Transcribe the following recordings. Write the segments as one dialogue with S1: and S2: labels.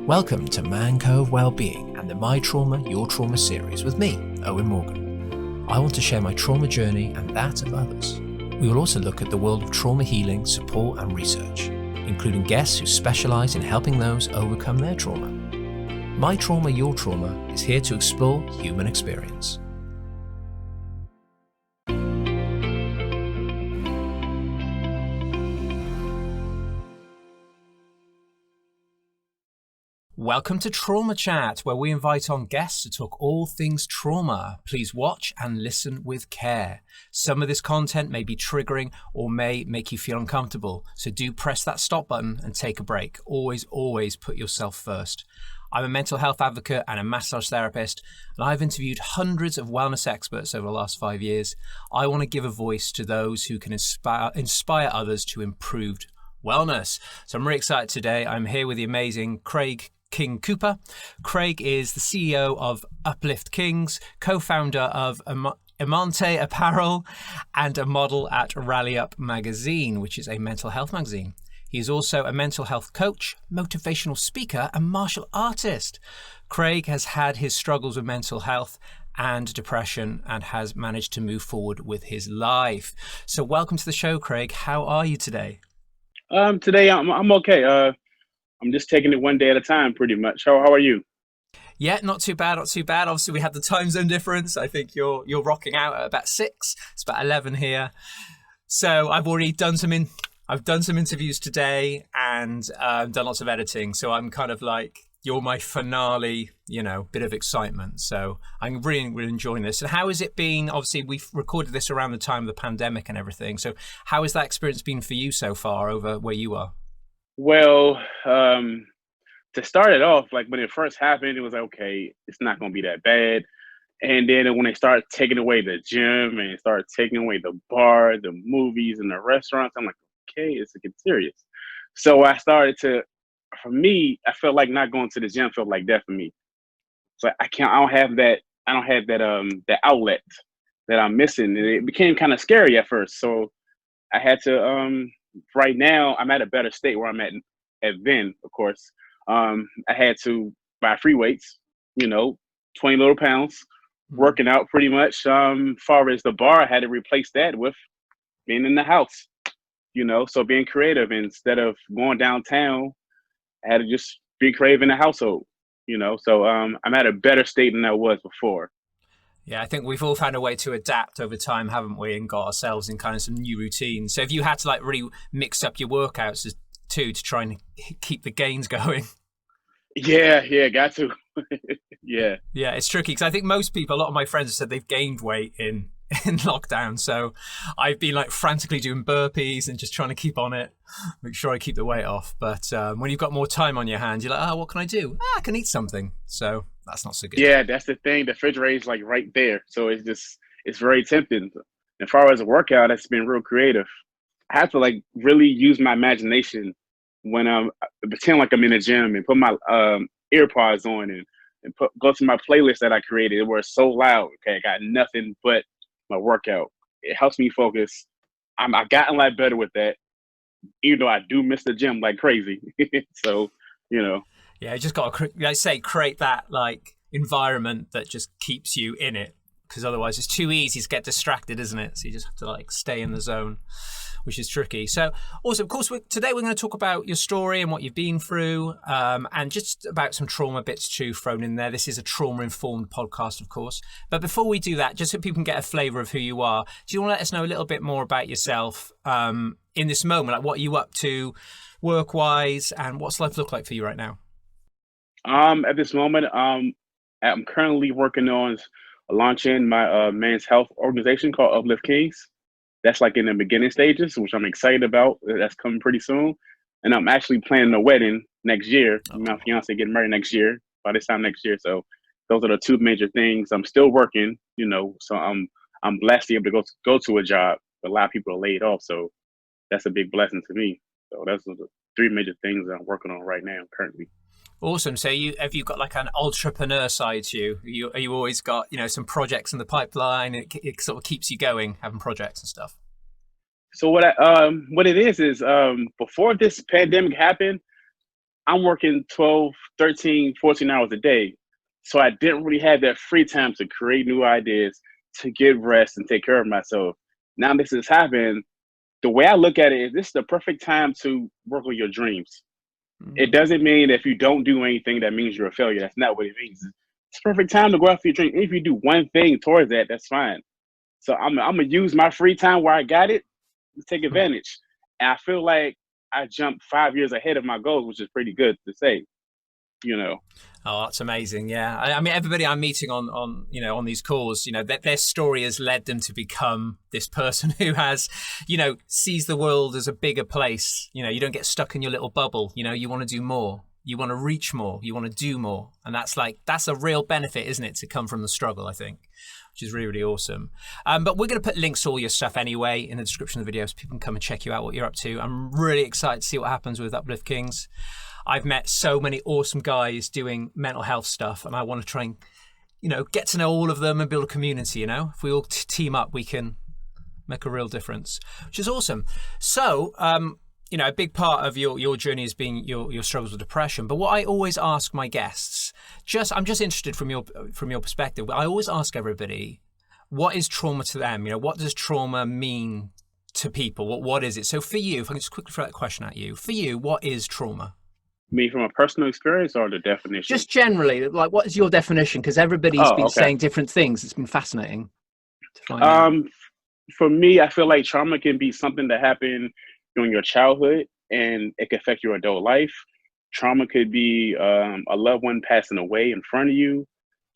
S1: Welcome to Man Cove Wellbeing and the My Trauma, Your Trauma series with me, Owen Morgan. I want to share my trauma journey and that of others. We will also look at the world of trauma healing, support and research, including guests who specialise in helping those overcome their trauma. My Trauma, Your Trauma is here to explore human experience. Welcome to Trauma Chat, where we invite on guests to talk all things trauma. Please watch and listen with care. Some of this content may be triggering or may make you feel uncomfortable, so do press that stop button and take a break. Always put yourself first. I'm a mental health advocate and a massage therapist, and I've interviewed hundreds of wellness experts over the last 5 years. I want to give a voice to those who can inspire others to improved wellness. So I'm really excited today. I'm here with the amazing Craig King Cooper. Craig is the CEO of Uplift Kings, co-founder of Amante Apparel, and a model at Rally Up magazine, which is a mental health magazine. He is also a mental health coach, motivational speaker, and martial artist. Craig has had his struggles with mental health and depression and has managed to move forward with his life. So welcome to the show, Craig. How are you today?
S2: Today I'm okay. I'm just taking it one day at a time, pretty much. How are you?
S1: Yeah, not too bad. Obviously, we have the time zone difference. I think you're rocking out at about 6. It's about 11 here. So I've already done some interviews today and done lots of editing. So I'm kind of like, you're my finale, bit of excitement. So I'm really enjoying this. And how has it been? Obviously, we've recorded this around the time of the pandemic and everything. So how has that experience been for you so far over where you are?
S2: Well, to start it off, like when it first happened, it was like, okay, it's not going to be that bad. And then when they started taking away the gym and started taking away the bar, the movies, and the restaurants, I'm like, okay, it's getting serious. So for me, I felt like not going to the gym felt like death for me. So I don't have that outlet that I'm missing. And it became kind of scary at first. So I had to, right now, I'm at a better state where I'm at then, of course. I had to buy free weights, 20 little pounds, working out pretty much. Far as the bar, I had to replace that with being in the house, so being creative. Instead of going downtown, I had to just be creative in the household, So I'm at a better state than I was before.
S1: Yeah, I think we've all found a way to adapt over time, haven't we, and got ourselves in kind of some new routines. So if you had to really mix up your workouts too to try and keep the gains going.
S2: Yeah, got to. Yeah.
S1: Yeah, it's tricky because I think most people, a lot of my friends have said they've gained weight in lockdown. So I've been frantically doing burpees and just trying to keep on it, make sure I keep the weight off. But when you've got more time on your hands, you're like, oh, what can I do? I can eat something. So that's not so good.
S2: Yeah, that's the thing. The refrigerator is right there. So it's very tempting. As far as a workout, that's been real creative. I have to really use my imagination when I pretend like I'm in a gym and put my earpods on and go to my playlist that I created where it's so loud. Okay, I got nothing but my workout. It helps me focus. I've gotten a lot better with that, even though I do miss the gym like crazy. So,
S1: Yeah, you just got to, create that environment that just keeps you in it, because otherwise it's too easy to get distracted, isn't it? So you just have to stay in the zone, which is tricky. So also, of course, today we're going to talk about your story and what you've been through, and just about some trauma bits too thrown in there. This is a trauma-informed podcast, of course. But before we do that, just so people can get a flavour of who you are, do you want to let us know a little bit more about yourself in this moment? What are you up to work-wise, and what's life look like for you right now?
S2: At this moment, I'm currently working on launching my men's health organization called Uplift Kings. That's in the beginning stages, which I'm excited about. That's coming pretty soon. And I'm actually planning a wedding next year. My fiance getting married next year, by this time next year. So those are the two major things. I'm still working, so I'm blessed to be able to go to a job. A lot of people are laid off, so that's a big blessing to me. So that's the 3 major things that I'm working on right now currently.
S1: Awesome. So have you got an entrepreneur side to you? Are you always got, some projects in the pipeline? It sort of keeps you going, having projects and stuff.
S2: So what it is before this pandemic happened, I'm working 12, 13, 14 hours a day. So I didn't really have that free time to create new ideas, to get rest and take care of myself. Now this has happened. The way I look at it is this is the perfect time to work on your dreams. It doesn't mean that if you don't do anything, that means you're a failure. That's not what it means. It's a perfect time to go after your dream. If you do one thing towards that, that's fine. So I'm gonna use my free time where I got it to take advantage. And I feel like I jumped 5 years ahead of my goals, which is pretty good to say, you know.
S1: Oh, that's amazing. Yeah. I mean, everybody I'm meeting on these calls, their story has led them to become this person who has, sees the world as a bigger place. You don't get stuck in your little bubble. You want to do more. You want to reach more. You want to do more. And that's a real benefit, isn't it, to come from the struggle, I think, which is really, really awesome. But we're going to put links to all your stuff anyway in the description of the video so people can come and check you out, what you're up to. I'm really excited to see what happens with Uplift Kings. I've met so many awesome guys doing mental health stuff, and I want to try and, get to know all of them and build a community. If we all team up, we can make a real difference, which is awesome. So, a big part of your journey has been your struggles with depression. But what I always ask my guests, I'm just interested from your perspective. I always ask everybody, what is trauma to them? What does trauma mean to people? What is it? So for you, if I can just quickly throw that question at you, for you, what is trauma?
S2: Me from a personal experience or the definition?
S3: Just generally, like, what is your definition? Because everybody's been saying different things. It's been fascinating to find out.
S2: For me, I feel like trauma can be something that happened during your childhood and it can affect your adult life. Trauma could be a loved one passing away in front of you.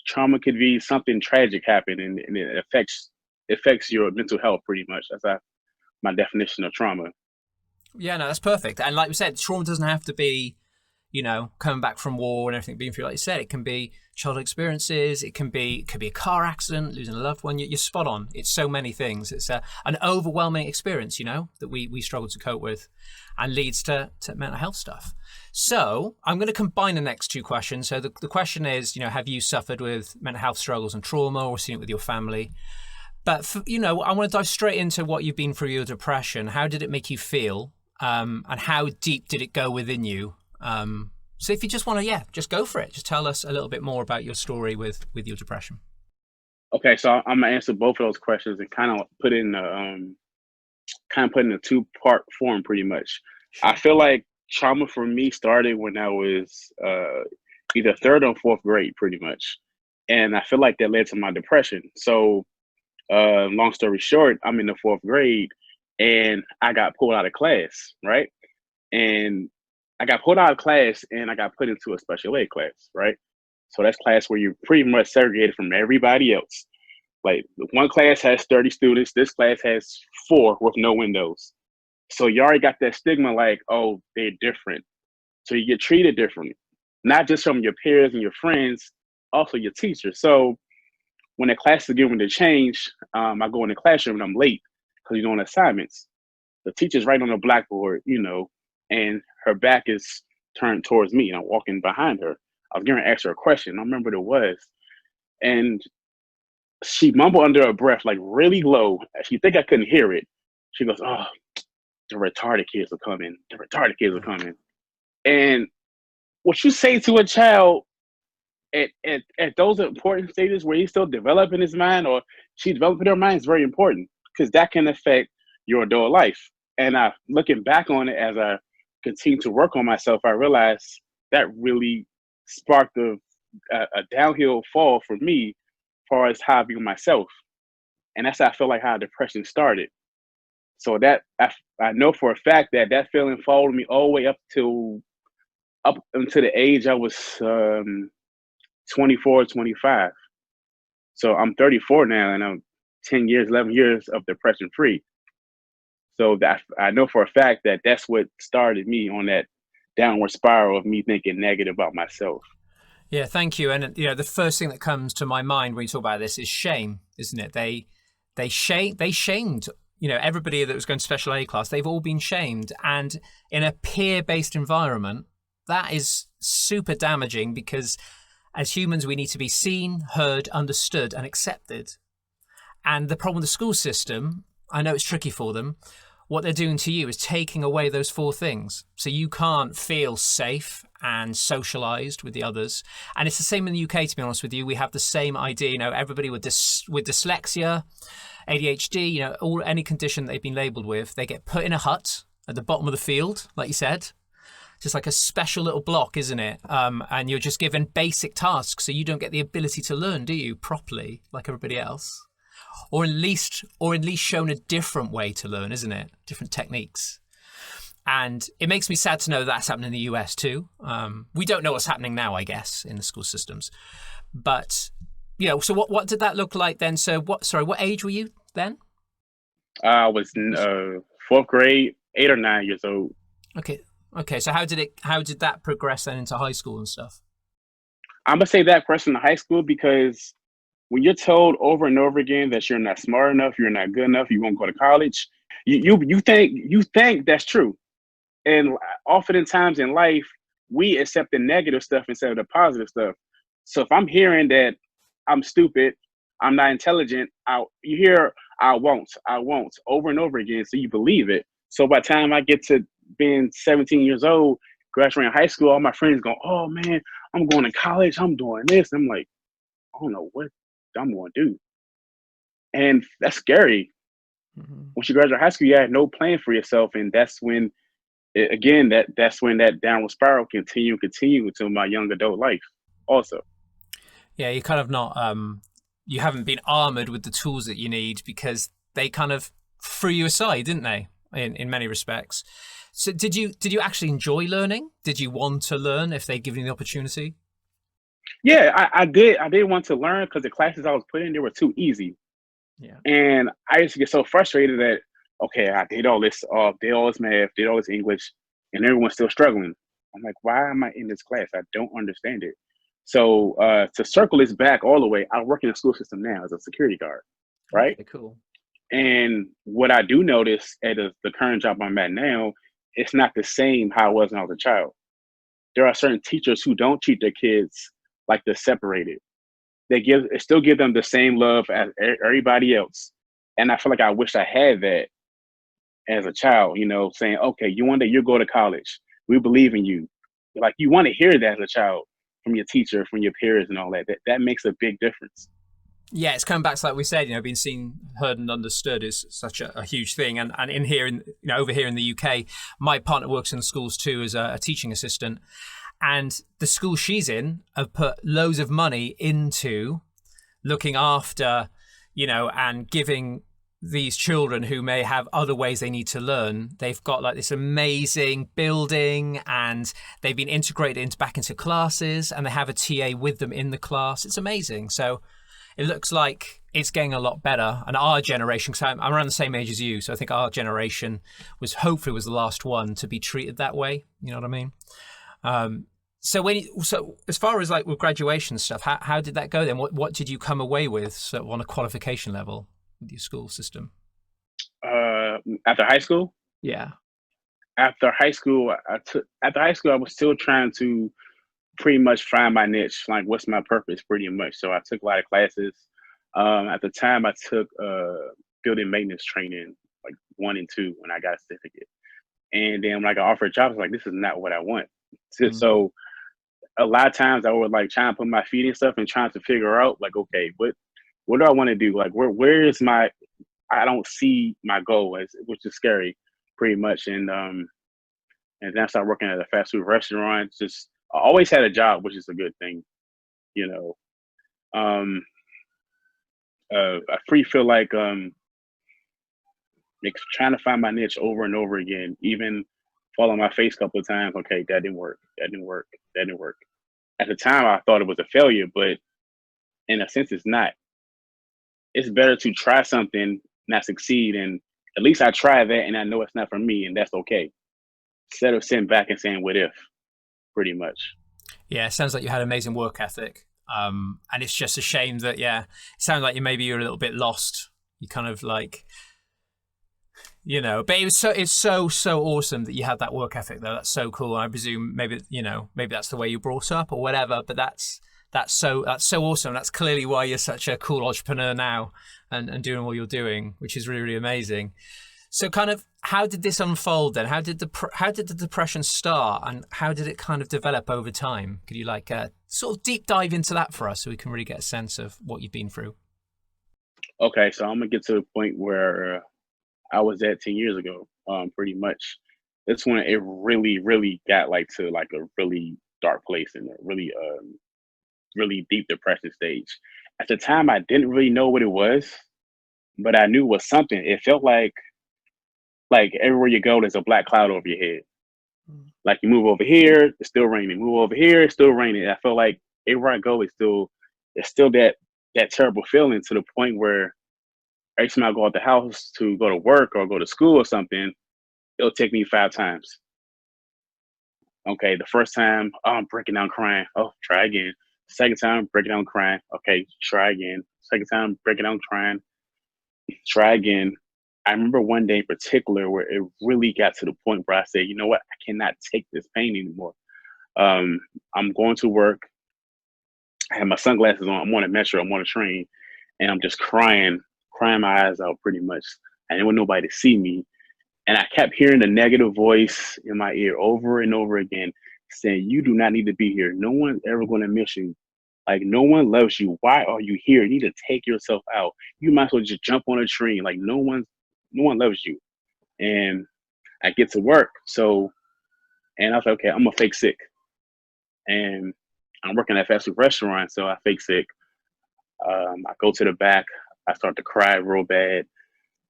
S2: Trauma could be something tragic happen and it affects your mental health pretty much. That's my definition of trauma.
S1: Yeah, no, that's perfect. And like we said, trauma doesn't have to be, coming back from war and everything being through, like you said. It can be childhood experiences. It could be a car accident, losing a loved one. You're spot on. It's so many things. It's an overwhelming experience, that we struggle to cope with and leads to mental health stuff. So I'm going to combine the next two questions. So the question is, have you suffered with mental health struggles and trauma or seen it with your family? But, I want to dive straight into what you've been through your depression. How did it make you feel? And how deep did it go within you? So if you just want to, just go for it. Just tell us a little bit more about your story with your depression.
S2: Okay, so I'm gonna answer both of those questions and kind of put in a 2-part form, pretty much. Sure. I feel like trauma for me started when I was either 3rd or 4th grade, pretty much, and I feel like that led to my depression. So, long story short, I'm in the 4th grade, and I got pulled out of class, right? And I got pulled out of class and I got put into a special ed class, right? So that's class where you're pretty much segregated from everybody else. Like, one class has 30 students, this class has 4 with no windows. So you already got that stigma like, oh, they're different. So you get treated differently, not just from your peers and your friends, also your teachers. So when the class is given to change, I go in the classroom and I'm late because you're doing assignments. The teacher's right on the blackboard, and her back is turned towards me, and I'm walking behind her. I was going to ask her a question. I don't remember what it was. And she mumbled under her breath, like really low. She think I couldn't hear it. She goes, "Oh, the retarded kids are coming. The retarded kids are coming." And what you say to a child at those important stages where he's still developing his mind or she's developing her mind is very important because that can affect your adult life. And looking back on it as I continue to work on myself, I realized that really sparked a downhill fall for me as far as how I view myself. And that's how I feel like how depression started. So that I know for a fact that feeling followed me all the way up until the age I was 24, 25. So I'm 34 now, and I'm 10 years, 11 years of depression free. So that I know for a fact that that's what started me on that downward spiral of me thinking negative about myself.
S1: Yeah, thank you. And the first thing that comes to my mind when you talk about this is shame, isn't it? They shamed everybody that was going to special ed class. They've all been shamed, and in a peer-based environment, that is super damaging because as humans, we need to be seen, heard, understood, and accepted. And the problem with the school system, I know it's tricky for them. what they're doing to you is taking away those four things. So you can't feel safe and socialized with the others. And it's the same in the UK, to be honest with you. We have the same idea, you know, everybody with dyslexia, ADHD, any condition they've been labeled with, they get put in a hut at the bottom of the field, like you said. Just like a special little block, isn't it? And you're just given basic tasks, so you don't get the ability to learn, do you, properly, like everybody else? Or at least shown a different way to learn, isn't it? Different techniques. And it makes me sad to know that's happening in the US too. We don't know what's happening now, I guess, in the school systems. But, so what did that look like then? So what age were you then?
S2: I was fourth grade, 8 or 9 years old.
S1: Okay. So how did that progress then into high school and stuff?
S2: I'm gonna say that progressed into high school because when you're told over and over again that you're not smart enough, you're not good enough, you won't go to college, you think that's true. And oftentimes in life, we accept the negative stuff instead of the positive stuff. So if I'm hearing that I'm stupid, I'm not intelligent, you hear I won't over and over again, so you believe it. So by the time I get to being 17 years old, graduating high school, all my friends go, "Oh man, I'm going to college, I'm doing this." I'm like, I don't know what I'm going to do. And that's scary. Mm-hmm. Once you graduate high school, you have no plan for yourself. And that's when, that's when that downward spiral continue until my young adult life also.
S1: Yeah, you're kind of not, you haven't been armored with the tools that you need because they kind of threw you aside, didn't they? In many respects. So did you actually enjoy learning? Did you want to learn if they'd given you the opportunity?
S2: Yeah, I did. I did want to learn because the classes I was put in, they were too easy.
S1: Yeah. And
S2: I used to get so frustrated that, okay, I did all this math, did all this English, and everyone's still struggling. I'm like, why am I in this class? I don't understand it. So to circle this back all the way, I work in the school system now as a security guard, right?
S1: Okay, cool.
S2: And what I do notice at the current job I'm at now, it's not the same how it was when I was a child. There are certain teachers who don't treat their kids like they're separated. They still give them the same love as everybody else. And I feel like I wish I had that as a child, saying, okay, one day you'll go to college. We believe in you. Like, you want to hear that as a child from your teacher, from your peers and all that. That makes a big difference.
S1: Yeah, it's coming back to, like we said, being seen, heard and understood is such a huge thing. And in here, over here in the UK, my partner works in schools too as a teaching assistant. And the school she's in have put loads of money into looking after, and giving these children who may have other ways they need to learn. They've got like this amazing building and they've been integrated back into classes and they have a TA with them in the class. It's amazing. So it looks like it's getting a lot better. And our generation, because I'm around the same age as you, so I think our generation was the last one to be treated that way. You know what I mean? So as far as like with graduation stuff, how did that go then? What did you come away with sort of on a qualification level with your school system?
S2: After high school?
S1: Yeah.
S2: After high school, I was still trying to pretty much find my niche. Like, what's my purpose, pretty much. So I took a lot of classes. At the time, I took building maintenance training, like 1 and 2, when I got a certificate. And then when I got offered a job, I was like, this is not what I want. So a lot of times I would like trying to put my feet in stuff and trying to figure out like, okay, what do I want to do? Like, where is I don't see my goal, which is scary pretty much. And then I started working at a fast food restaurant. Just I always had a job, which is a good thing, I feel like trying to find my niche over and over again, even fall on my face a couple of times. Okay, that didn't work. At the time, I thought it was a failure, but in a sense, it's not. It's better to try something, not succeed, and at least I tried that, and I know it's not for me, and that's okay. Instead of sitting back and saying, what if, pretty much.
S1: Yeah, it sounds like you had amazing work ethic. And it's just a shame that, it sounds like you're a little bit lost. You kind of like, but it's so awesome that you had that work ethic though. That's so cool. I presume maybe that's the way you brought up or whatever, but that's so awesome. That's clearly why you're such a cool entrepreneur now and doing what you're doing, which is really, really amazing. So kind of how did this unfold then? How did the depression start, and how did it kind of develop over time? Could you like sort of deep dive into that for us so we can really get a sense of what you've been through?
S2: Okay, so I'm gonna get to the point where I was at 10 years ago. Pretty much, that's when it really, really got like to like a really dark place and a really, really deep depression stage. At the time, I didn't really know what it was, but I knew it was something. It felt like everywhere you go, there's a black cloud over your head. Like you move over here, it's still raining. Move over here, it's still raining. I feel like everywhere I go, it's still that terrible feeling, to the point where every time I go out the house to go to work or go to school or something, it'll take me 5 times. Okay, the first time, oh, I'm breaking down crying. Oh, try again. Second time, breaking down crying. Okay, try again. Second time, breaking down crying. Try again. I remember one day in particular where it really got to the point where I said, you know what, I cannot take this pain anymore. I'm going to work. I have my sunglasses on. I'm on a metro. I'm on a train, and I'm just crying my eyes out pretty much. I didn't want nobody to see me. And I kept hearing the negative voice in my ear over and over again saying, you do not need to be here. No one's ever going to miss you. Like, no one loves you. Why are you here? You need to take yourself out. You might as well just jump on a train. Like, no one loves you. And I get to work. And I was like, okay, I'm gonna fake sick. And I'm working at a fast food restaurant, so I fake sick. I go to the back. I start to cry real bad.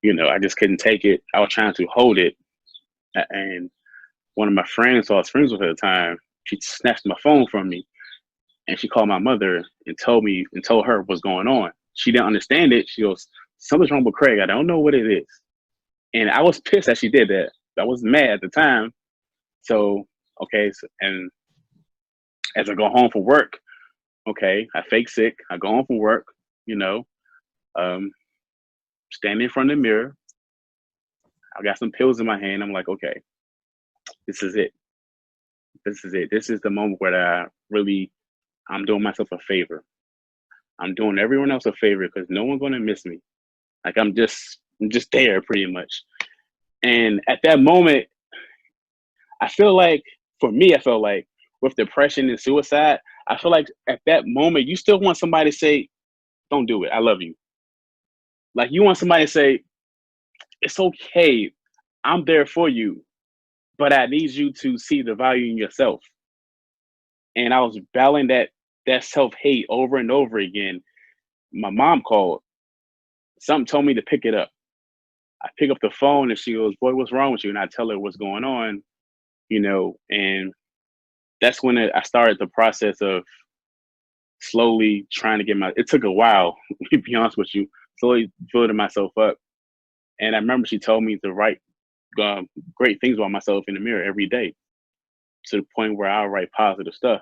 S2: I just couldn't take it. I was trying to hold it. And one of my friends, who I was friends with at the time, she snatched my phone from me, and she called my mother and told her what's going on. She didn't understand it. She goes, something's wrong with Craig. I don't know what it is. And I was pissed that she did that. I was mad at the time. So, okay. And as I go home from work, okay, I fake sick. I go home from work, um, stand in front of the mirror. I got some pills in my hand. I'm like, okay, this is it. This is it. This is the moment where I'm doing myself a favor. I'm doing everyone else a favor because no one's gonna miss me. Like I'm just there pretty much. And at that moment, I felt like with depression and suicide, I feel like at that moment, you still want somebody to say, don't do it. I love you. Like you want somebody to say, it's okay. I'm there for you, but I need you to see the value in yourself. And I was battling that self-hate over and over again. My mom called. Something told me to pick it up. I pick up the phone and she goes, boy, what's wrong with you? And I tell her what's going on, and that's when I started the process of slowly trying to it took a while, to be honest with you, slowly building myself up. And I remember she told me to write great things about myself in the mirror every day, to the point where I'll write positive stuff.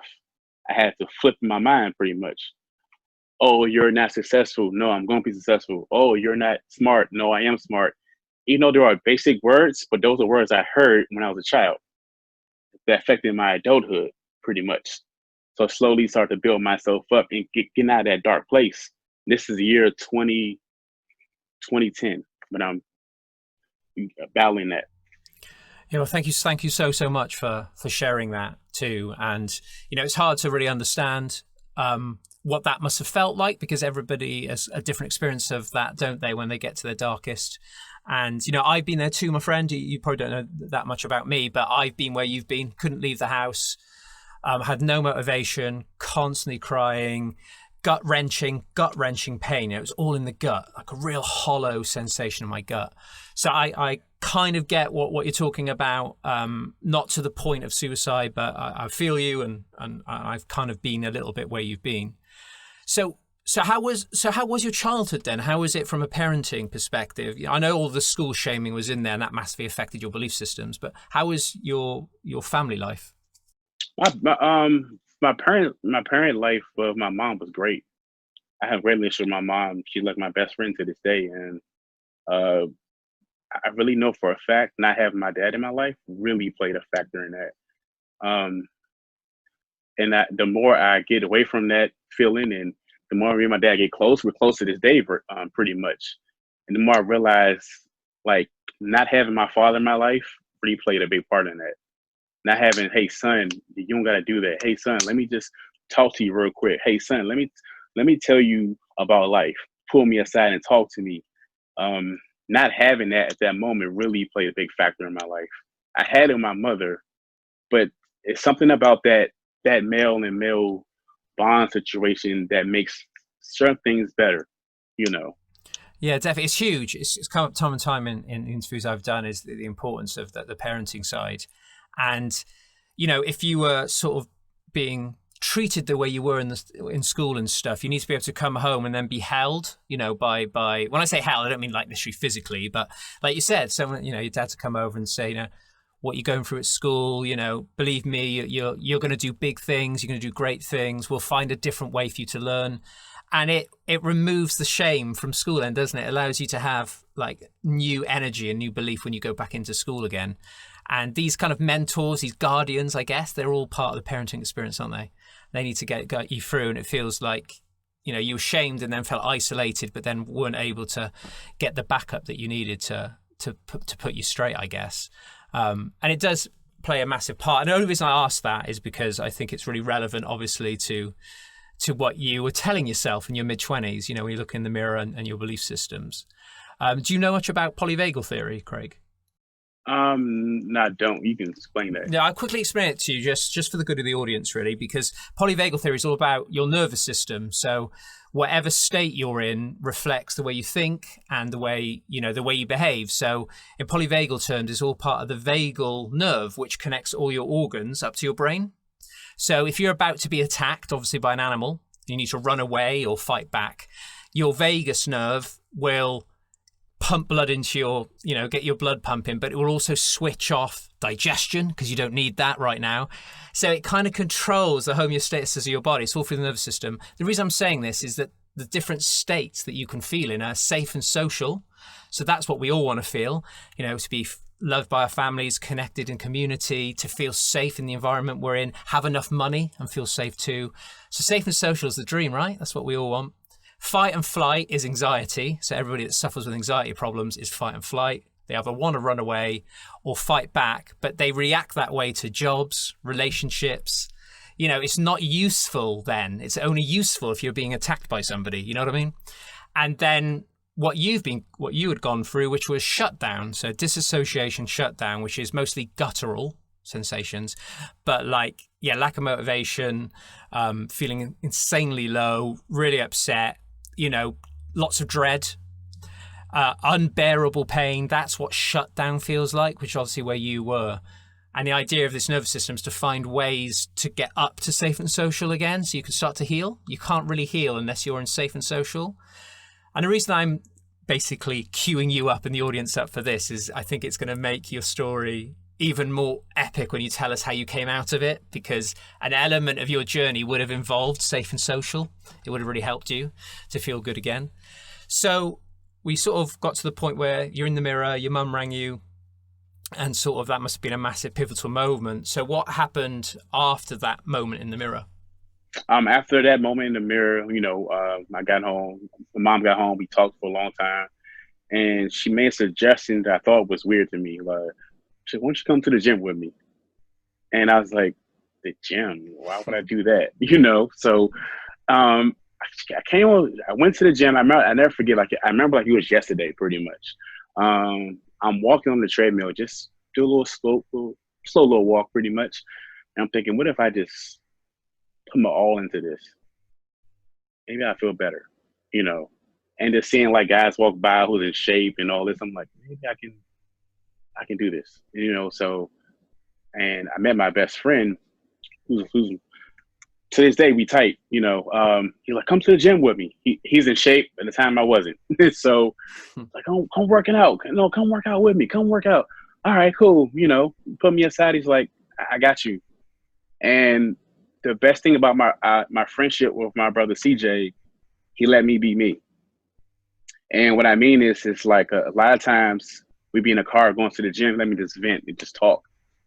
S2: I had to flip my mind pretty much. Oh, you're not successful. No, I'm going to be successful. Oh, you're not smart. No, I am smart. Even though there are basic words, but those are words I heard when I was a child that affected my adulthood pretty much. So I slowly start to build myself up and getting out of that dark place. This is the year 2010, but I'm battling that.
S1: Yeah, well, thank you so much for sharing that too. And it's hard to really understand what that must have felt like, because everybody has a different experience of that, don't they, when they get to their darkest. And I've been there too, my friend. You probably don't know that much about me, but I've been where you've been. Couldn't leave the house, had no motivation, constantly crying, gut wrenching pain. It was all in the gut, like a real hollow sensation in my gut. So I kind of get what you're talking about, not to the point of suicide, but I feel you, and I've kind of been a little bit where you've been. So how was your childhood then? How was it from a parenting perspective? I know all the school shaming was in there, and that massively affected your belief systems. But how was your family life?
S2: My parent life with my mom was great. I have a great relationship with my mom. She's like my best friend to this day, and I really know for a fact not having my dad in my life really played a factor in that. And that the more I get away from that feeling, and the more me and my dad get close, we're close to this day, pretty much. And the more I realize, like, not having my father in my life really played a big part in that. Not having, hey son, you don't gotta do that. Hey son, let me just talk to you real quick. Hey son, let me tell you about life. Pull me aside and talk to me. Not having that at that moment really played a big factor in my life. I had it with my mother, but it's something about that male and male bond situation that makes certain things better, you know.
S1: Yeah, definitely. It's huge. It's come up time and time in interviews I've done, is the importance of the parenting side. And, you know, if you were sort of being treated the way you were in school and stuff, you need to be able to come home and then be held, you know, by when I say held, I don't mean like literally physically, but like you said, someone, you know, your dad to come over and say, you know, what you're going through at school, you know, believe me, you're going to do big things, you're going to do great things, we'll find a different way for you to learn. And it removes the shame from school then, doesn't it? It allows you to have like new energy and new belief when you go back into school again. And these kind of mentors, these guardians, I guess, they're all part of the parenting experience, aren't they? They need to get you through, and it feels like, you know, you were shamed and then felt isolated, but then weren't able to get the backup that you needed to put you straight, I guess. And it does play a massive part. And the only reason I ask that is because I think it's really relevant, obviously, to what you were telling yourself in your mid-20s, you know, when you look in the mirror and your belief systems. Do you know much about polyvagal theory, Craig?
S2: No, I don't. You can explain that.
S1: Yeah, I'll quickly explain it to you just for the good of the audience, really, because polyvagal theory is all about your nervous system. So whatever state you're in reflects the way you think and the way you behave. So in polyvagal terms, it's all part of the vagal nerve, which connects all your organs up to your brain. So if you're about to be attacked, obviously by an animal, you need to run away or fight back, your vagus nerve will pump blood into your, you know, get your blood pumping, but it will also switch off digestion because you don't need that right now. So it kind of controls the homeostasis of your body. It's all through the nervous system. The reason I'm saying this is that the different states that you can feel in are safe and social. So that's what we all want to feel, you know, to be loved by our families, connected in community, to feel safe in the environment we're in, have enough money and feel safe too. So safe and social is the dream, right? That's what we all want. Fight and flight is anxiety. So everybody that suffers with anxiety problems is fight and flight. They either want to run away or fight back, but they react that way to jobs, relationships. You know, it's not useful then. It's only useful if you're being attacked by somebody, you know what I mean? And then what you had gone through, which was shutdown. So disassociation, shutdown, which is mostly guttural sensations, but like, yeah, lack of motivation, feeling insanely low, really upset, you know, lots of dread, unbearable pain. That's what shutdown feels like, which is obviously where you were. And the idea of this nervous system is to find ways to get up to safe and social again, so you can start to heal. You can't really heal unless you're in safe and social. And the reason I'm basically queuing you up and the audience up for this is I think it's going to make your story even more epic when you tell us how you came out of it, because an element of your journey would have involved safe and social. It would have really helped you to feel good again. So we sort of got to the point where you're in the mirror, your mum rang you, and sort of that must have been a massive pivotal moment. So what happened after that moment in the mirror?
S2: After that moment in the mirror, you know, I got home, my mom got home, we talked for a long time, and she made a suggestion that I thought was weird to me. Like, she said, why don't you come to the gym with me? And I was like, the gym? Why would I do that? You know, so I went to the gym. I never forget, like, I remember like it was yesterday, pretty much. I'm walking on the treadmill, just do a little slow little walk, pretty much. And I'm thinking, what if I just put my all into this? Maybe I feel better, you know. And just seeing like guys walk by who's in shape and all this, I'm like, maybe I can do this, you know. So, and I met my best friend, who's to this day we tight, you know. He's like, come to the gym with me. He's in shape. At the time I wasn't. So like, come working out. No, come work out with me. Come work out. All right, cool. You know, put me aside. He's like, I got you. And the best thing about my friendship with my brother CJ, he let me be me. And what I mean is, it's like a lot of times we be in a car going to the gym, let me just vent and just talk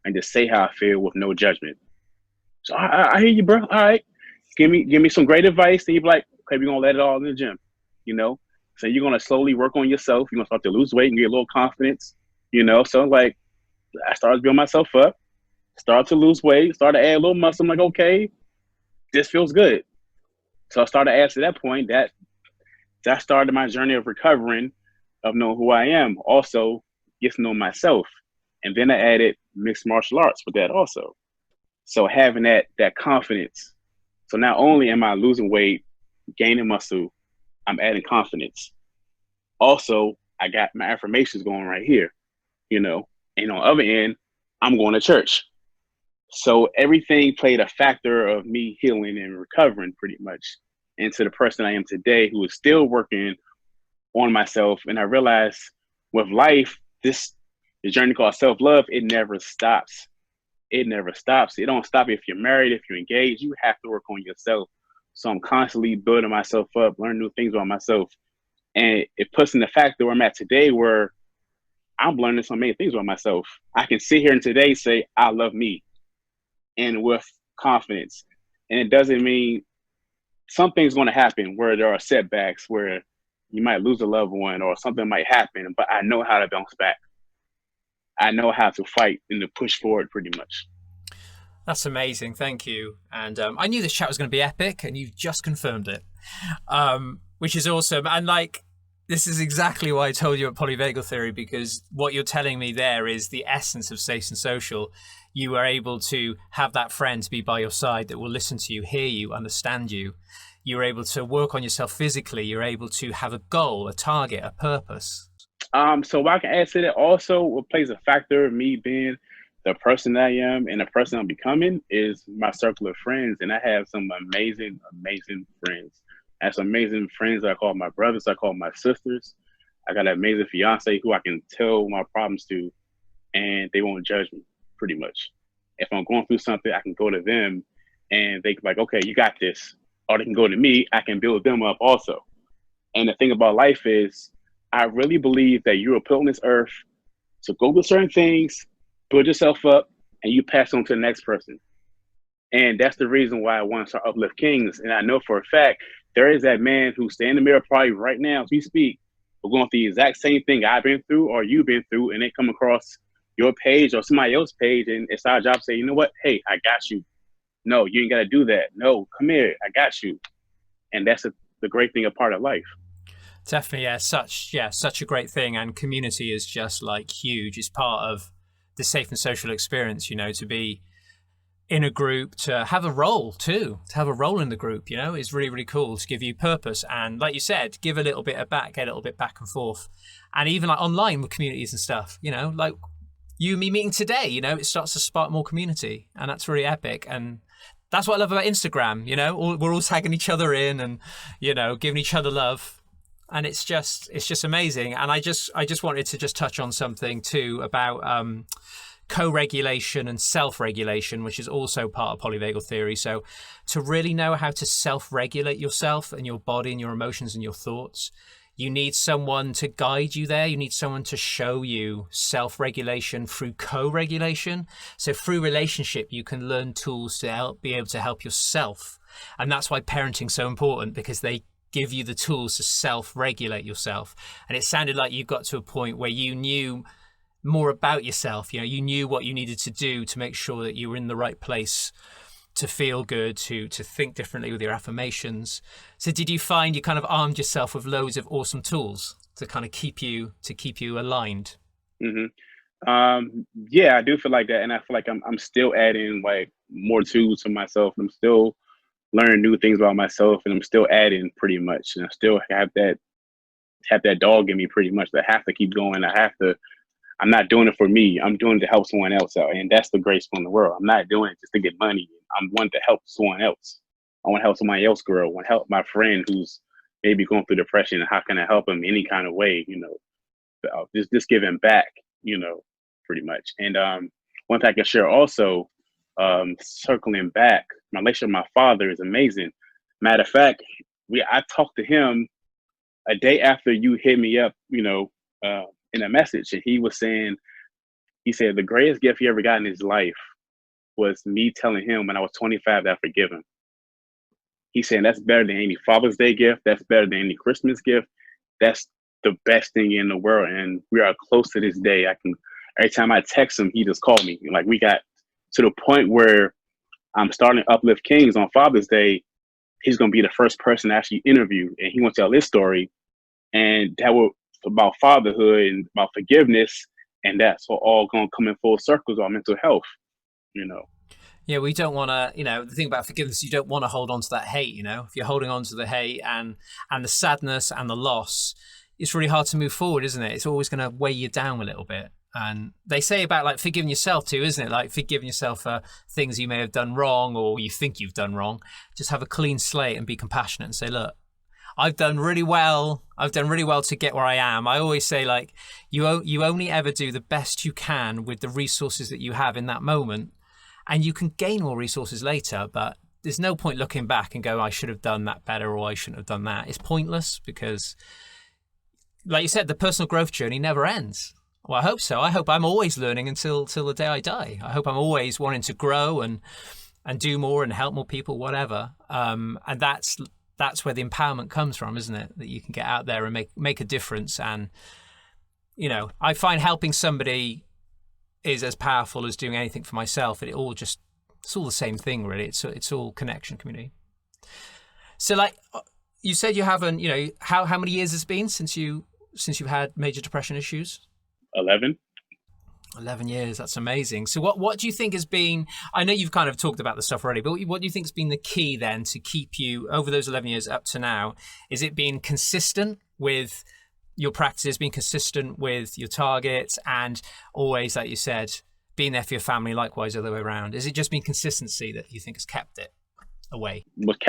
S2: and just say how I feel with no judgment. So I hear you, bro. All right, give me some great advice. And you be like, okay, we're gonna let it all in the gym, you know. So you're gonna slowly work on yourself. You're gonna start to lose weight and get a little confidence. So like I started building myself up, started to lose weight, started to add a little muscle. I'm like, okay, this feels good. So I started asking at that point that started my journey of recovering, of knowing who I am. Also, get to know myself. And then I added mixed martial arts with that also. So having that confidence. So not only am I losing weight, gaining muscle, I'm adding confidence. Also, I got my affirmations going right here, And on the other end, I'm going to church. So everything played a factor of me healing and recovering pretty much into the person I am today, who is still working on myself. And I realized with life, the journey called self-love, it never stops. It never stops. It don't stop if you're married, if you're engaged. You have to work on yourself. So I'm constantly building myself up, learning new things about myself. And it puts in the factor where I'm at today, where I'm learning so many things about myself. I can sit here and today say, I love me, and with confidence. And it doesn't mean something's going to happen where there are setbacks, where you might lose a loved one or something might happen, but I know how to bounce back. I know how to fight and to push forward pretty much.
S1: That's amazing. Thank you. And I knew this chat was going to be epic, and you've just confirmed it, which is awesome. And like, this is exactly why I told you at polyvagal theory, because what you're telling me there is the essence of Safe and Social. You are able to have that friend to be by your side that will listen to you, hear you, understand you. You're able to work on yourself physically. You're able to have a goal, a target, a purpose.
S2: So what I can add to that also, what plays a factor of me being the person I am and the person I'm becoming is my circle of friends. And I have some amazing, amazing friends. I have some amazing friends I call my brothers, I call my sisters. I got an amazing fiance who I can tell my problems to, and they won't judge me pretty much. If I'm going through something, I can go to them and they can be like, okay, you got this. Or they can go to me, I can build them up also. And the thing about life is, I really believe that you were put on this earth to go through certain things, build yourself up, and you pass on to the next person. And that's the reason why I want to uplift kings. And I know for a fact, there is that man who's standing in the mirror probably right now as we speak, we're going through the exact same thing I've been through or you've been through, and they come across your page or somebody else's page, and it's our job to say, you know what? Hey, I got you. No, you ain't got to do that. No, come here. I got you. And that's the great thing, a part of life.
S1: Definitely, such a great thing. And community is just like huge. It's part of the Safe and Social experience, to be in a group, to have a role too, to have a role in the group, is really, really cool, to give you purpose. And like you said, give a little bit of back, get a little bit back and forth. And even like online with communities and stuff, like you and me meeting today, it starts to spark more community. And that's really epic. And that's what I love about Instagram, we're all tagging each other in and, giving each other love. And it's just amazing. And I just wanted to just touch on something too about co-regulation and self-regulation, which is also part of polyvagal theory. So to really know how to self-regulate yourself and your body and your emotions and your thoughts, you need someone to guide you there. You need someone to show you self-regulation through co-regulation. So through relationship, you can learn tools to be able to help yourself. And that's why parenting's so important, because they give you the tools to self-regulate yourself. And it sounded like you got to a point where you knew more about yourself. You knew what you needed to do to make sure that you were in the right place to feel good, to think differently with your affirmations. So did you find you kind of armed yourself with loads of awesome tools to kind of keep you aligned?
S2: Mm-hmm. Yeah, I do feel like that. And I feel like I'm still adding like more tools to myself. I'm still learning new things about myself, and I'm still adding pretty much. And I still have that dog in me pretty much that I have to keep going. I'm not doing it for me. I'm doing it to help someone else out. And that's the greatest one in the world. I'm not doing it just to get money. I'm wanting to help someone else. I want to help somebody else grow. I want to help my friend who's maybe going through depression. How can I help him any kind of way? Just giving back, pretty much. And one thing I can share also, circling back, my relationship with my father is amazing. Matter of fact, I talked to him a day after you hit me up, in a message, and he said the greatest gift he ever got in his life was me telling him when I was 25 that I forgive him. He said that's better than any Father's Day gift. That's better than any Christmas gift. That's the best thing in the world. And we are close to this day. Every time I text him, he just called me. Like, we got to the point where I'm starting Uplift Kings on Father's Day. He's going to be the first person to actually interview, and he wants to tell his story. And that was about fatherhood and about forgiveness. And that's all going to come in full circles on mental health, you know.
S1: Yeah, we don't want to, the thing about forgiveness, you don't want to hold on to that hate, If you're holding on to the hate and the sadness and the loss, it's really hard to move forward, isn't it? It's always going to weigh you down a little bit. And they say about like forgiving yourself too, isn't it? Like forgiving yourself for things you may have done wrong or you think you've done wrong. Just have a clean slate and be compassionate and say, look, I've done really well. I've done really well to get where I am. I always say, like, you only ever do the best you can with the resources that you have in that moment. And you can gain more resources later, but there's no point looking back and go, I should have done that better or I shouldn't have done that. It's pointless because, like you said, the personal growth journey never ends. Well, I hope so. I hope I'm always learning until the day I die. I hope I'm always wanting to grow and do more and help more people, whatever. And that's where the empowerment comes from, isn't it? That you can get out there and make a difference. And, I find helping somebody is as powerful as doing anything for myself. It's all the same thing, really. It's all connection, community. So, like you said, you haven't, how many years has it been since you've had major depression issues?
S2: 11
S1: years. That's amazing. So what do you think has been, I know you've kind of talked about the stuff already, but what do you think has been the key then to keep you over those 11 years up to now? Is it being consistent with your practices, being consistent with your targets, and always, like you said, being there for your family, likewise the other way around? Is it just been consistency that you think has kept it away?
S2: What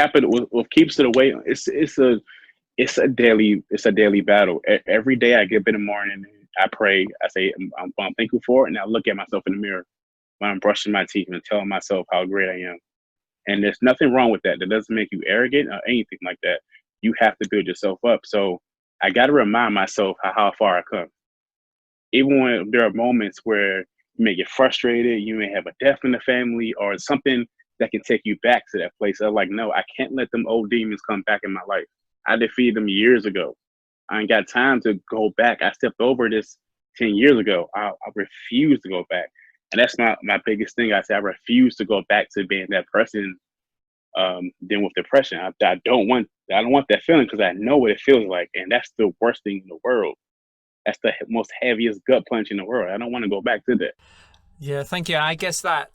S2: keeps it away, it's a daily battle. Every day I get up in the morning, I pray, I say I'm thankful for it, and I look at myself in the mirror when I'm brushing my teeth and telling myself how great I am. And there's nothing wrong with that. That doesn't make you arrogant or anything like that. You have to build yourself up. So I got to remind myself how far I come. Even when there are moments where you may get frustrated, you may have a death in the family or something that can take you back to that place. I'm like, no, I can't let them old demons come back in my life. I defeated them years ago. I ain't got time to go back. I stepped over this 10 years ago. I refuse to go back. And that's my biggest thing. I say I refuse to go back to being that person dealing with depression. I don't want that feeling because I know what it feels like. And that's the worst thing in the world. That's the most heaviest gut punch in the world. I don't want to go back to that.
S1: Yeah, thank you. I guess that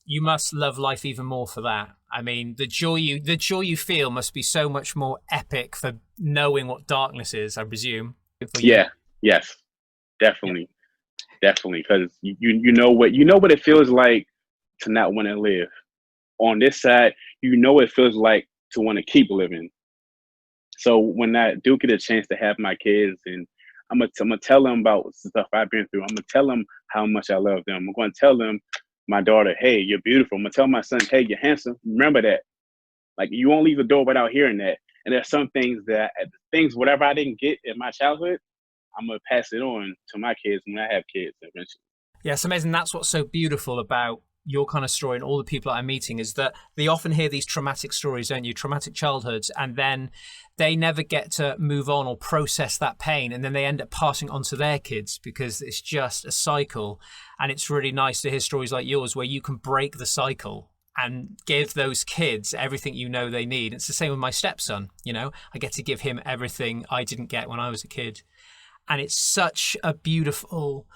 S1: you must love life even more for that. I mean, the joy you feel must be so much more epic for knowing what darkness is, I presume.
S2: Yeah, yes, definitely. Yeah. Definitely. Because you know what it feels like to not want to live. On this side, you know what it feels like to want to keep living. So when I do get a chance to have my kids, and I'm gonna tell them about stuff I've been through. I'm gonna tell them how much I love them. I'm gonna tell them, my daughter, hey, you're beautiful. I'm gonna tell my son, hey, you're handsome. Remember that. Like, you won't leave the door without hearing that. And there's some things whatever I didn't get in my childhood, I'm gonna pass it on to my kids when I have kids eventually.
S1: Yeah, it's amazing. That's what's so beautiful about your kind of story and all the people that I'm meeting is that they often hear these traumatic stories, don't you? Traumatic childhoods, and then they never get to move on or process that pain, and then they end up passing on to their kids because it's just a cycle. And it's really nice to hear stories like yours where you can break the cycle and give those kids everything they need. It's the same with my stepson. I get to give him everything I didn't get when I was a kid. And it's such a beautiful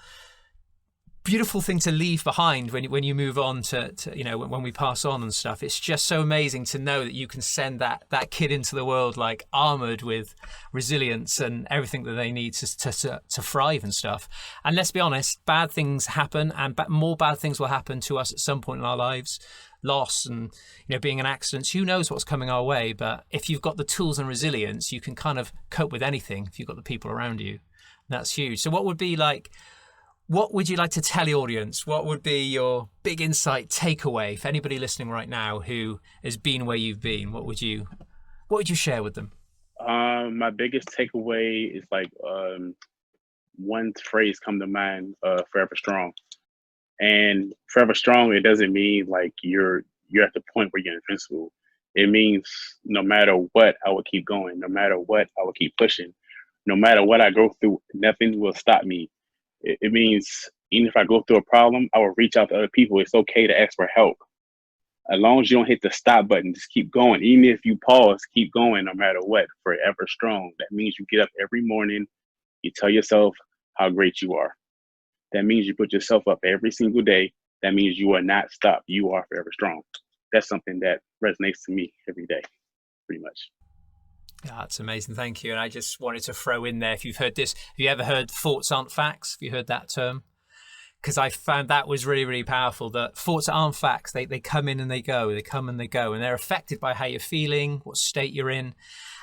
S1: thing to leave behind when you move on to when we pass on and stuff. It's just so amazing to know that you can send that kid into the world like armored with resilience and everything that they need to thrive and stuff. And let's be honest, bad things happen, and more bad things will happen to us at some point in our lives. Loss and being in accidents, who knows what's coming our way. But if you've got the tools and resilience, you can kind of cope with anything if you've got the people around you. That's huge. So what would you like to tell the audience? What would be your big insight takeaway for anybody listening right now who has been where you've been? What would you share with them?
S2: My biggest takeaway is one phrase come to mind, forever strong. And forever strong, it doesn't mean like you're at the point where you're invincible. It means no matter what, I will keep going. No matter what, I will keep pushing. no matter what I go through, nothing will stop me. It means even if I go through a problem, I will reach out to other people. It's okay to ask for help. As long as you don't hit the stop button, just keep going. Even if you pause, keep going no matter what, forever strong. That means you get up every morning, you tell yourself how great you are. That means you put yourself up every single day. That means you are not stopped. You are forever strong. That's something that resonates to me every day, pretty much.
S1: Yeah, that's amazing. Thank you. And I just wanted to throw in there, if you've heard this, have you ever heard thoughts aren't facts? Have you heard that term? Because I found that was really, really powerful, that thoughts aren't facts. They come in and they go. They come and they go. And they're affected by how you're feeling, what state you're in.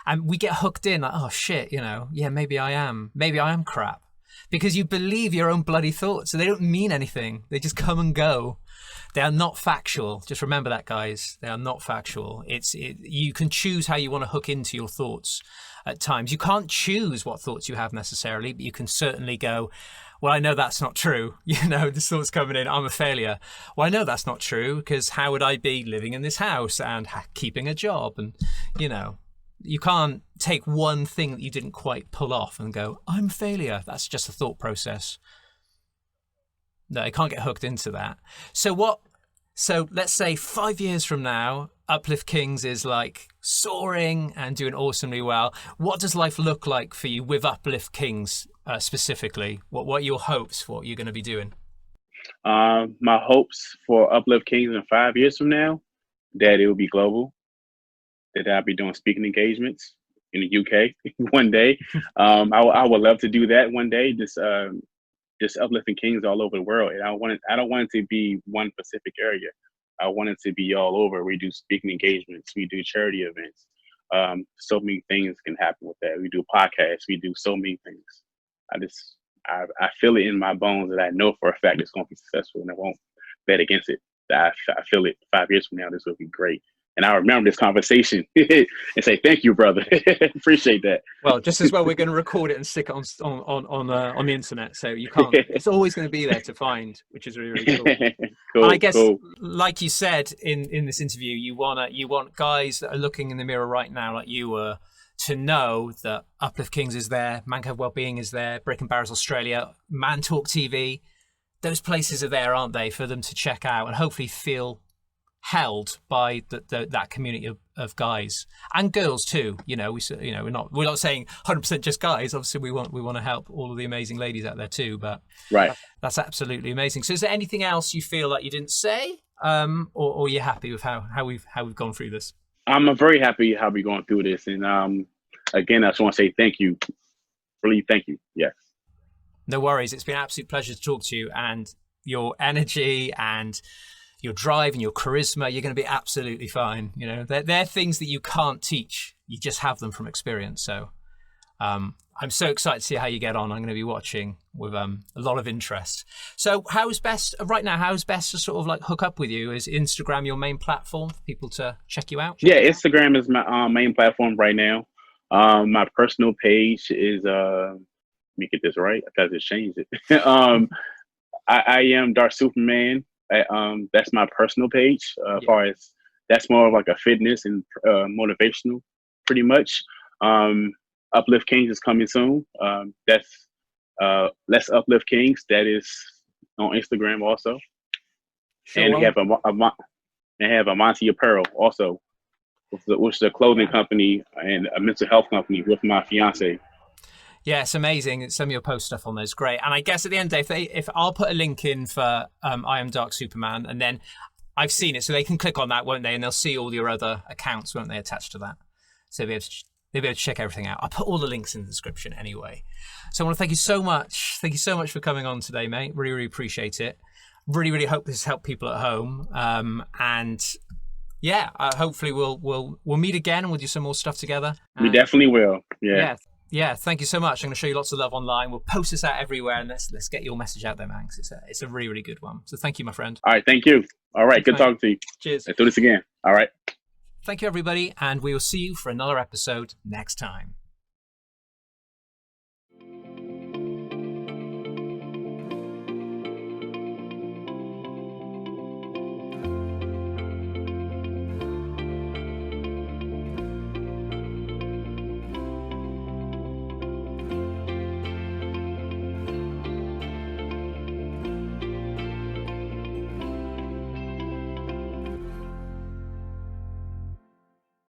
S1: And we get hooked in like, oh, shit, yeah, maybe I am. Maybe I am crap. Because you believe your own bloody thoughts. So they don't mean anything. They just come and go. They are not factual. Just remember that, guys. They are not factual. You can choose how you want to hook into your thoughts at times. You can't choose what thoughts you have necessarily, but you can certainly go, well, I know that's not true. This thought's coming in, I'm a failure. Well, I know that's not true, because how would I be living in this house and keeping a job? And, you can't take one thing that you didn't quite pull off and go, I'm a failure. That's just a thought process. No, you can't get hooked into that. So let's say 5 years from now, Uplift Kings is like soaring and doing awesomely well. What does life look like for you with Uplift Kings specifically? What are your hopes for what you're going to be doing?
S2: My hopes for Uplift Kings in 5 years from now, that it will be global, that I'll be doing speaking engagements in the UK one day. I would love to do that one day. Just uplifting kings all over the world. And I don't want it to be one specific area. I want it to be all over. We do speaking engagements. We do charity events. So many things can happen with that. We do podcasts. We do so many things. I feel it in my bones that I know for a fact it's going to be successful, and I won't bet against it. I feel it 5 years from now, this will be great. And I remember this conversation and say, thank you, brother. Appreciate that.
S3: Well, just as well, we're going to record it and stick it on the internet. So you can't, it's always going to be there to find, which is really, really cool.
S2: Cool,
S3: and I guess,
S2: cool.
S3: like you said in this interview, you want guys that are looking in the mirror right now, like you were, to know that Uplift Kings is there, Man Cove Wellbeing is there, Breaking Barriers Australia, Man Talk TV. Those places are there, aren't they, for them to check out and hopefully feel held by that community of guys and girls too. We're not saying 100% just guys. Obviously, we want to help all of the amazing ladies out there too. But
S2: right,
S3: that's absolutely amazing. So, is there anything else you feel like you didn't say, or you're happy with how we've gone through this?
S2: I'm very happy how we're going through this, and again, I just want to say thank you. Really, thank you. Yes.
S3: No worries. It's been an absolute pleasure to talk to you, and your energy and your drive and your charisma, you're going to be absolutely fine. They're things that you can't teach. You just have them from experience. So I'm so excited to see how you get on. I'm going to be watching with a lot of interest. So how's best to sort of like hook up with you? Is Instagram your main platform for people to check you out? Yeah,
S2: Instagram is my main platform right now. My personal page is, let me get this right, because I just changed it. I am Dark Superman. That's my personal page. As far as that's more of like a fitness and motivational, pretty much. Uplift Kings is coming soon. That's Let's Uplift Kings. That is on Instagram also. Sure, and they have Amonte Apparel also, which is a clothing company and a mental health company with my fiance.
S3: Yeah, it's amazing. Some of your post stuff on there is great. And I guess at the end of the day, if I'll put a link in for I Am Dark Superman, and then I've seen it, so they can click on that, won't they? And they'll see all your other accounts, won't they, attached to that? So they'll be able to check everything out. I'll put all the links in the description anyway. So I want to thank you so much. Thank you so much for coming on today, mate. Really, really appreciate it. Really, really hope this helped people at home. And yeah, hopefully we'll meet again and we'll do some more stuff together.
S2: We definitely will.
S3: Yeah, thank you so much. I'm going to show you lots of love online. We'll post this out everywhere, and let's get your message out there, man, because it's a really, really good one. So thank you, my friend.
S2: All right, thank you. All right, good talking to you.
S3: Cheers.
S2: Let's do this again. All right.
S3: Thank you, everybody, and we will see you for another episode next time.